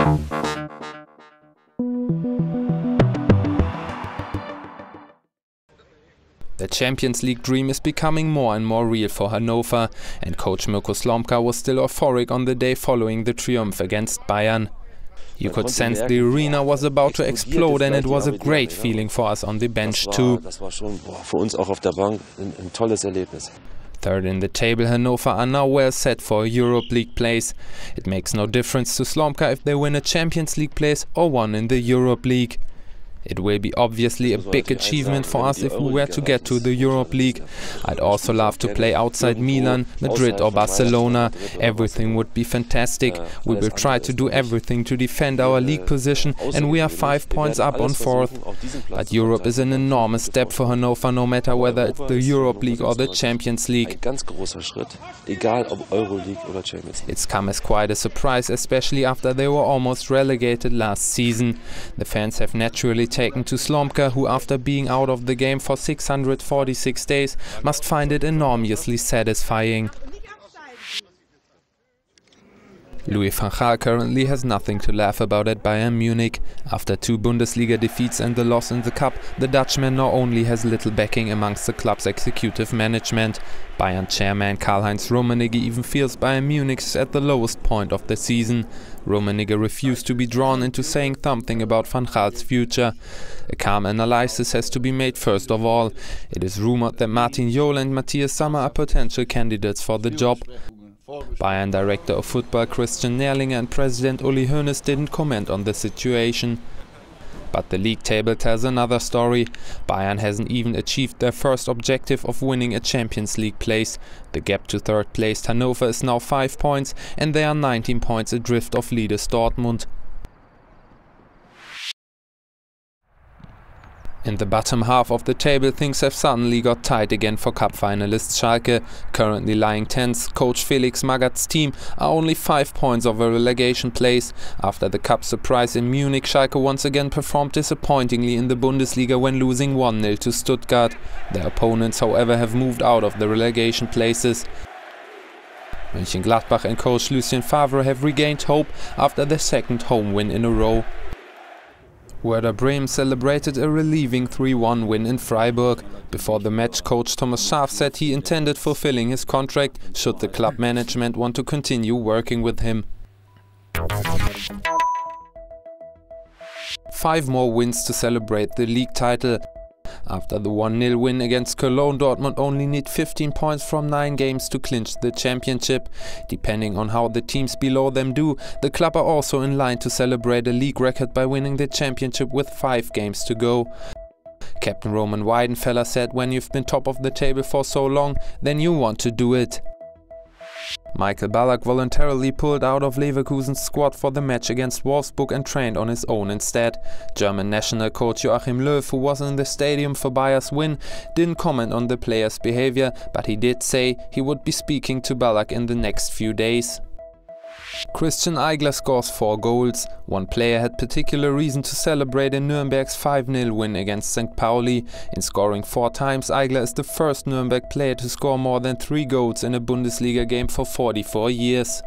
The Champions League dream is becoming more and more real for Hannover, and coach Mirko Slomka was still euphoric on the day following the triumph against Bayern. You could sense the arena was about to explode, and it was a great feeling for us on the bench too. Third in the table, Hannover are now well set for a Europe League place. It makes no difference to Slomka if they win a Champions League place or one in the Europe League. It will be obviously a big achievement for us if we were to get to the Europe League. I'd also love to play outside Milan, Madrid or Barcelona. Everything would be fantastic. We will try to do everything to defend our league position, and we are 5 points up on fourth. But Europe is an enormous step for Hannover, no matter whether it's the Europe League or the Champions League. It's come as quite a surprise, especially after they were almost relegated last season. The fans have naturally taken to Slomka, who after being out of the game for 646 days must find it enormously satisfying. Louis van Gaal currently has nothing to laugh about at Bayern Munich. After 2 Bundesliga defeats and the loss in the cup, the Dutchman not only has little backing amongst the club's executive management. Bayern chairman Karl-Heinz Rummenigge even feels Bayern Munich is at the lowest point of the season. Rummenigge refused to be drawn into saying something about Van Gaal's future. A calm analysis has to be made first of all. It is rumored that Martin Jol and Matthias Sammer are potential candidates for the job. Bayern director of football Christian Nährlinger and president Uli Hoeneß didn't comment on the situation. But the league table tells another story. Bayern hasn't even achieved their first objective of winning a Champions League place. The gap to third placed Hannover is now 5 points, and they are 19 points adrift of leaders Dortmund. In the bottom half of the table, things have suddenly got tight again for cup finalists Schalke. Currently lying 10th, coach Felix Magath's team are only 5 points of a relegation place. After the cup surprise in Munich, Schalke once again performed disappointingly in the Bundesliga when losing 1-0 to Stuttgart. Their opponents, however, have moved out of the relegation places. Mönchengladbach and coach Lucien Favre have regained hope after their second home win in a row. Werder Bremen celebrated a relieving 3-1 win in Freiburg. Before the match, coach Thomas Schaaf said he intended fulfilling his contract should the club management want to continue working with him. 5 more wins to celebrate the league title. After the 1-0 win against Cologne, Dortmund only need 15 points from 9 games to clinch the championship. Depending on how the teams below them do, the club are also in line to celebrate a league record by winning the championship with 5 games to go. Captain Roman Weidenfeller said, "When you've been top of the table for so long, then you want to do it." Michael Ballack voluntarily pulled out of Leverkusen's squad for the match against Wolfsburg and trained on his own instead. German national coach Joachim Löw, who was in the stadium for Bayer's win, didn't comment on the player's behavior, but he did say he would be speaking to Ballack in the next few days. Christian Eigler scores 4 goals. One player had particular reason to celebrate in Nürnberg's 5-0 win against St. Pauli. In scoring 4 times, Eigler is the first Nürnberg player to score more than 3 goals in a Bundesliga game for 44 years.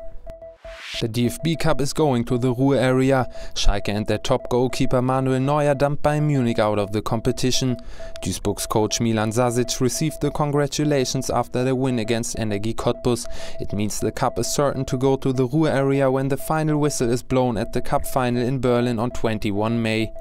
The DFB Cup is going to the Ruhr area. Schalke and their top goalkeeper Manuel Neuer dumped Bayern Munich out of the competition. Duisburg's coach Milan Zasic received the congratulations after their win against Energie Cottbus. It means the cup is certain to go to the Ruhr area when the final whistle is blown at the cup final in Berlin on 21 May.